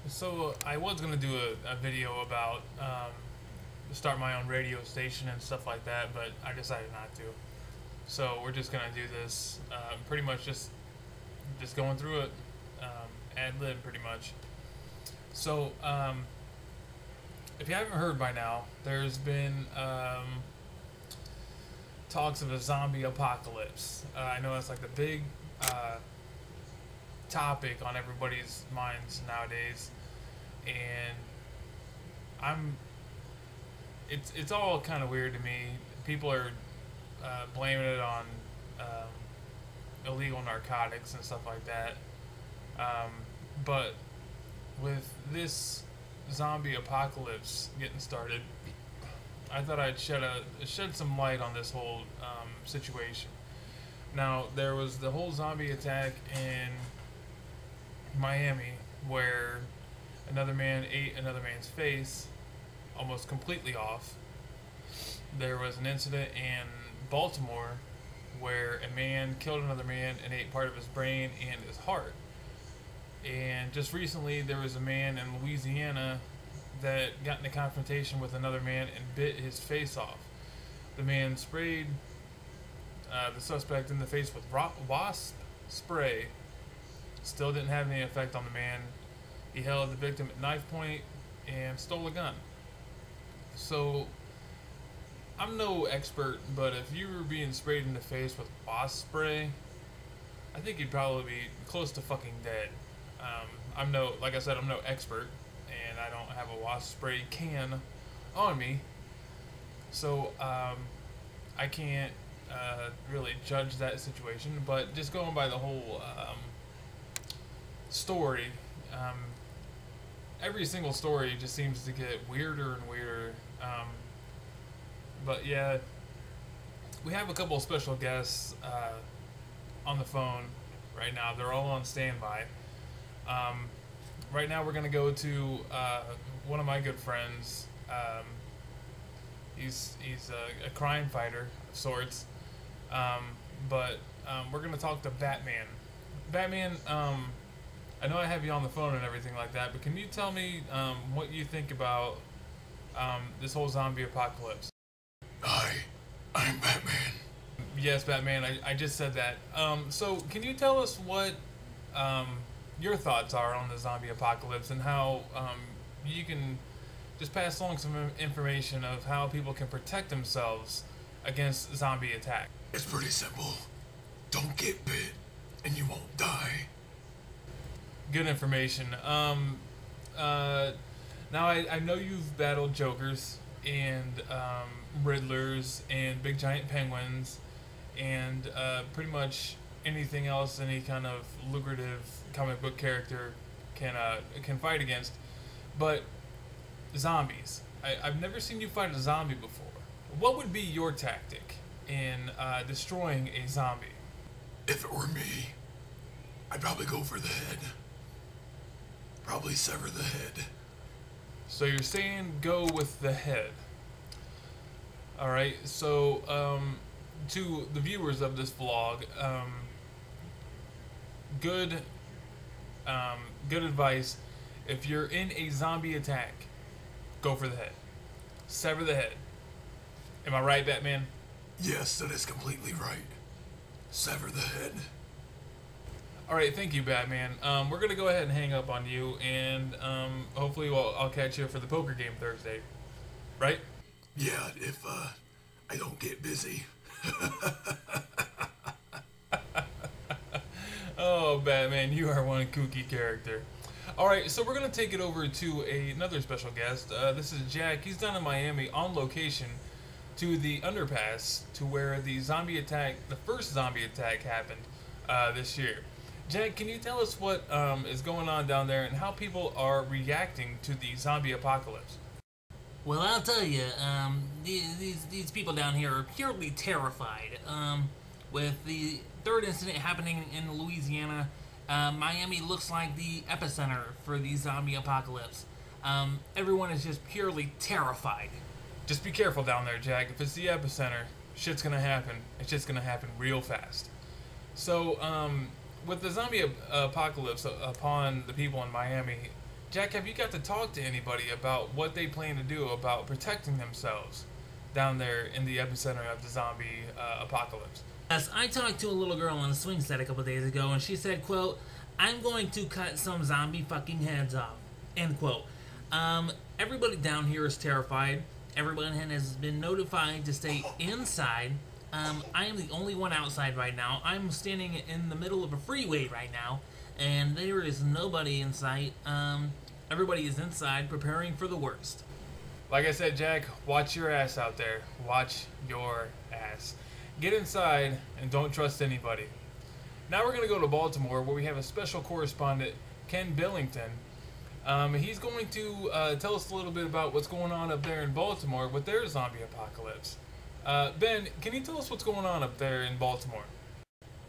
So I was gonna do a video about start my own radio station and stuff like that, but I decided not to. So we're just gonna do this, pretty much just going through it, ad lib pretty much. So if you haven't heard by now, there's been talks of a zombie apocalypse. I know that's like the big topic on everybody's minds nowadays, and it's all kind of weird to me. People are blaming it on illegal narcotics and stuff like that, but with this zombie apocalypse getting started, I thought I'd shed some light on this whole situation. Now, there was the whole zombie attack in Miami where another man ate another man's face almost completely off. There was an incident in Baltimore where a man killed another man and ate part of his brain and his heart. And just recently there was a man in Louisiana that got in a confrontation with another man and bit his face off. The man sprayed the suspect in the face with wasp spray. Still didn't have any effect on the man. He held the victim at knife point and stole a gun. So, I'm no expert, but if you were being sprayed in the face with wasp spray, I think you'd probably be close to fucking dead. Like I said, I'm no expert, and I don't have a wasp spray can on me, so I can't really judge that situation. But just going by the whole story, every single story just seems to get weirder and weirder. But yeah, we have a couple of special guests on the phone right now. They're all on standby. Right now we're gonna go to one of my good friends. He's a crime fighter of sorts, but we're gonna talk to Batman. Batman, I know I have you on the phone and everything like that, but can you tell me what you think about this whole zombie apocalypse? Hi, I'm Batman. Yes, Batman, I just said that. So can you tell us what your thoughts are on the zombie apocalypse and how you can just pass along some information of how people can protect themselves against zombie attack? It's pretty simple. Don't get bit and you won't die. Good information. Now I know you've battled Jokers and Riddlers and big giant penguins and pretty much anything else any kind of lucrative comic book character can fight against. But zombies, I've never seen you fight a zombie before. What would be your tactic in destroying a zombie? If it were me, I'd probably go for the head. Probably sever the head. So you're saying go with the head. Alright, so to the viewers of this vlog, good advice. If you're in a zombie attack, go for the head. Sever the head. Am I right, Batman? Yes, that is completely right. Sever the head. Alright, thank you, Batman. We're going to go ahead and hang up on you, and hopefully I'll catch you for the poker game Thursday. Right? Yeah, if I don't get busy. Oh, Batman, you are one kooky character. Alright, so we're going to take it over to another special guest. This is Jack. He's down in Miami on location to the underpass to where the first zombie attack happened this year. Jack, can you tell us what is going on down there and how people are reacting to the zombie apocalypse? Well, I'll tell you, these people down here are purely terrified. With the third incident happening in Louisiana, Miami looks like the epicenter for the zombie apocalypse. Everyone is just purely terrified. Just be careful down there, Jack. If it's the epicenter, shit's gonna happen. It's just gonna happen real fast. So, with the zombie apocalypse upon the people in Miami, Jack, have you got to talk to anybody about what they plan to do about protecting themselves down there in the epicenter of the zombie apocalypse? Yes, I talked to a little girl on a swing set a couple days ago, and she said, quote, "I'm going to cut some zombie fucking heads off," end quote. Everybody down here is terrified. Everyone has been notified to stay inside. I am the only one outside right now. I'm standing in the middle of a freeway right now, and there is nobody in sight. Everybody is inside preparing for the worst. Like I said, Jack, watch your ass out there. Watch your ass. Get inside and don't trust anybody. Now we're going to go to Baltimore, where we have a special correspondent, Ken Billington. He's going to tell us a little bit about what's going on up there in Baltimore with their zombie apocalypse. Ben, can you tell us what's going on up there in Baltimore?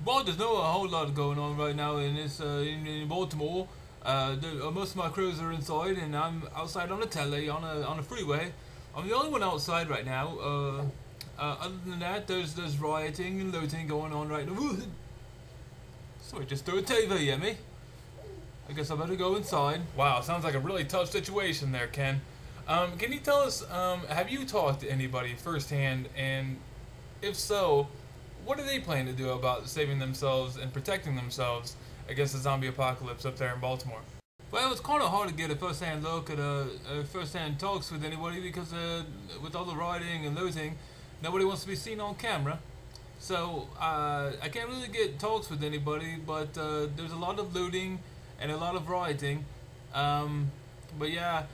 Well, there's not a whole lot going on right now in this in Baltimore. Most of my crews are inside, and I'm outside on a telly on a freeway. I'm the only one outside right now. Other than that, there's rioting and looting going on right now. Sorry, just threw a TV at me. I guess I better go inside. Wow, sounds like a really tough situation there, Ken. Can you tell us, have you talked to anybody firsthand, and if so, what do they plan to do about saving themselves and protecting themselves against the zombie apocalypse up there in Baltimore? Well, it's kind of hard to get a first-hand look at first-hand talks with anybody because with all the rioting and looting, nobody wants to be seen on camera. So I can't really get talks with anybody, but there's a lot of looting and a lot of rioting. But yeah,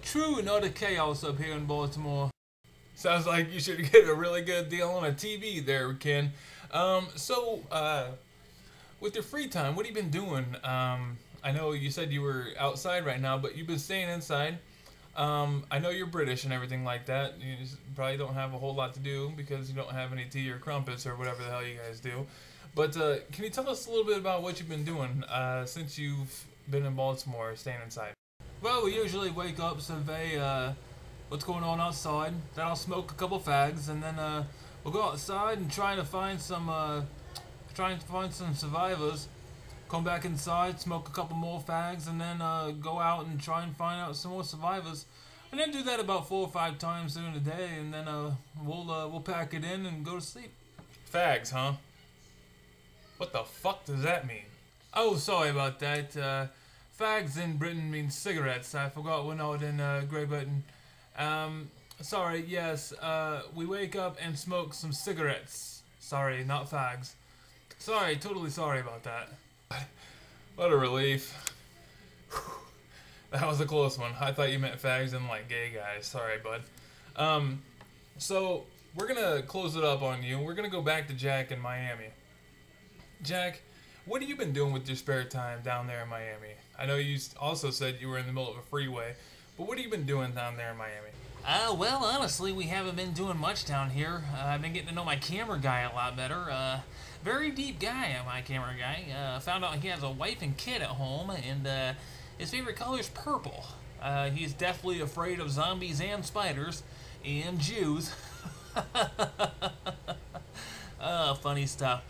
true and utter chaos up here in Baltimore. Sounds like you should get a really good deal on a TV there, Ken. With your free time, what have you been doing? I know you said you were outside right now, but you've been staying inside. I know you're British and everything like that. You probably don't have a whole lot to do because you don't have any tea or crumpets or whatever the hell you guys do. But can you tell us a little bit about what you've been doing since you've been in Baltimore, staying inside? Well, we usually wake up, survey what's going on outside. Then I'll smoke a couple fags, and then we'll go outside and try to find some survivors. Come back inside, smoke a couple more fags, and then go out and try and find out some more survivors. And then do that about 4 or 5 times during the day, and then we'll pack it in and go to sleep. Fags, huh? What the fuck does that mean? Oh, sorry about that. Fags in Britain means cigarettes. I forgot we're not in Great Britain. Sorry, yes, we wake up and smoke some cigarettes. Sorry, not fags. Sorry, totally sorry about that. What a relief. That was a close one. I thought you meant fags and like gay guys. Sorry, bud. So we're gonna close it up on you. We're gonna go back to Jack in Miami. Jack, what have you been doing with your spare time down there in Miami? I know you also said you were in the middle of a freeway, but what have you been doing down there in Miami? Well, honestly, we haven't been doing much down here. I've been getting to know my camera guy a lot better. Very deep guy, my camera guy. Found out he has a wife and kid at home, and his favorite color is purple. He's deathly afraid of zombies and spiders and Jews. Funny stuff.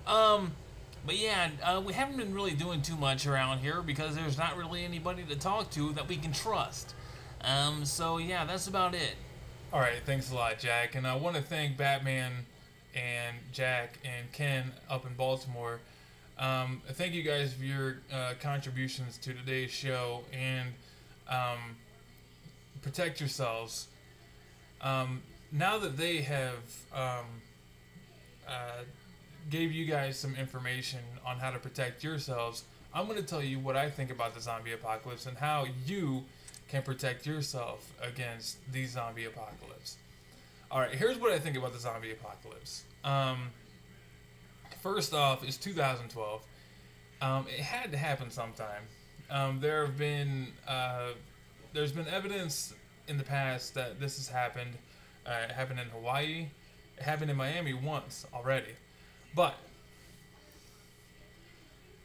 But yeah, we haven't been really doing too much around here because there's not really anybody to talk to that we can trust. So yeah, that's about it. Alright, thanks a lot, Jack. And I want to thank Batman and Jack and Ken up in Baltimore. Thank you guys for your contributions to today's show, and protect yourselves. Now that they have gave you guys some information on how to protect yourselves, I'm going to tell you what I think about the zombie apocalypse and how you can protect yourself against the zombie apocalypse. Alright, here's what I think about the zombie apocalypse. First off is 2012. It had to happen sometime. There's been evidence in the past that this has happened. It happened in Hawaii. It happened in Miami once already. But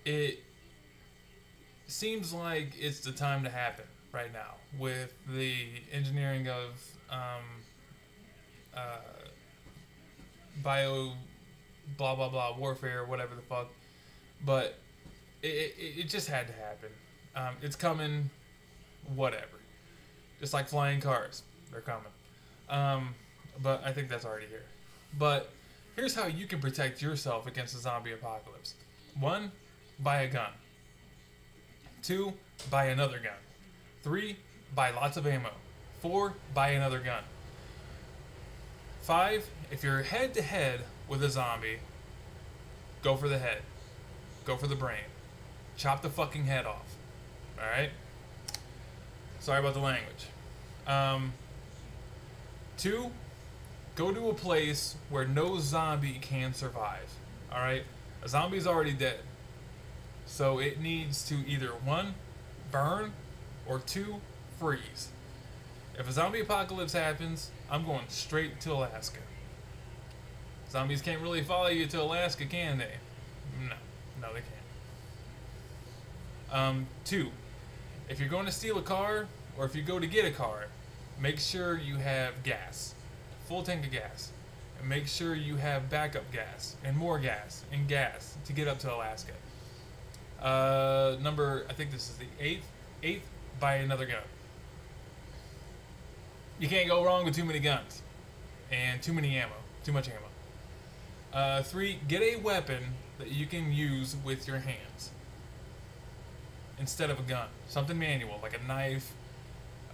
it seems like it's the time to happen right now with the engineering of bio blah blah blah warfare, whatever the fuck. But it just had to happen. It's coming, whatever. Just like flying cars, they're coming. But I think that's already here. But here's how you can protect yourself against a zombie apocalypse. 1, buy a gun. 2, buy another gun. 3, buy lots of ammo. 4, buy another gun. 5, if you're head to head with a zombie, go for the head. Go for the brain. Chop the fucking head off. Alright? Sorry about the language. 2, go to a place where no zombie can survive. Alright? A zombie's already dead. So it needs to either 1, burn, or 2, freeze. If a zombie apocalypse happens, I'm going straight to Alaska. Zombies can't really follow you to Alaska, can they? No, they can't. 2, if you're going to steal a car, or if you go to get a car, make sure you have gas. Full tank of gas. And make sure you have backup gas, and more gas, and gas to get up to Alaska. I think this is the 8th, buy another gun. You can't go wrong with too many guns. And too much ammo. 3, get a weapon that you can use with your hands instead of a gun. Something manual, like a knife,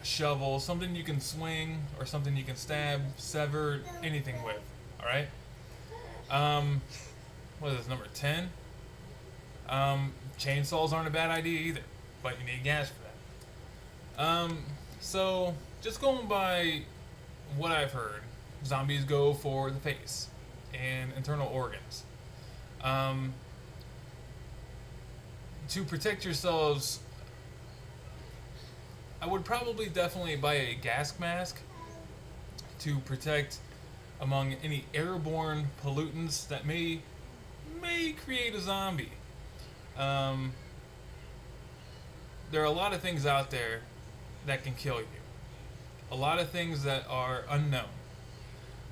a shovel, something you can swing, or something you can stab, sever, anything with. Alright? What is this, number 10? Chainsaws aren't a bad idea either, but you need gas for that. So, just going by what I've heard, zombies go for the face and internal organs. To protect yourselves, I would probably definitely buy a gas mask to protect among any airborne pollutants that may create a zombie. There are a lot of things out there that can kill you. A lot of things that are unknown.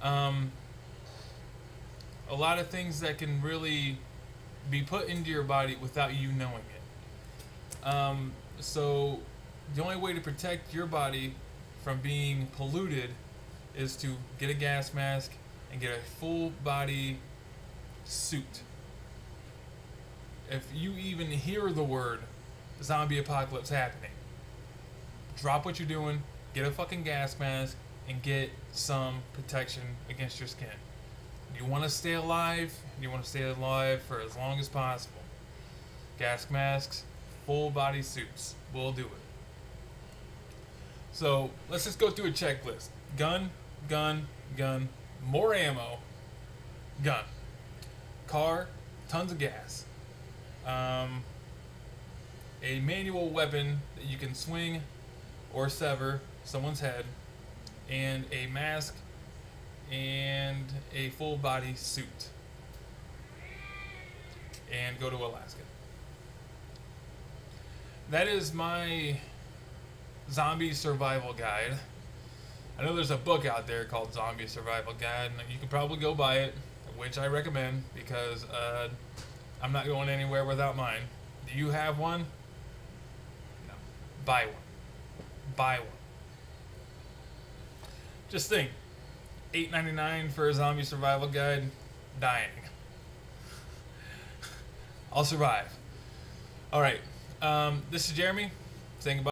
A lot of things that can really be put into your body without you knowing it. So the only way to protect your body from being polluted is to get a gas mask and get a full body suit. If you even hear the word zombie apocalypse happening, drop what you're doing, get a fucking gas mask, and get some protection against your skin. You want to stay alive, for as long as possible. Gas masks, full body suits will do it. So let's just go through a checklist. Gun, more ammo, gun. Car, tons of gas. A manual weapon that you can swing or sever someone's head, and a mask and a full body suit, and go to Alaska. That is my zombie survival guide. I know there's a book out there called Zombie Survival Guide, and you can probably go buy it, which I recommend, because I'm not going anywhere without mine. Do you have one? No. Buy one. Just think, $8.99 for a zombie survival guide, dying. I'll survive. Alright, this is Jeremy, saying goodbye.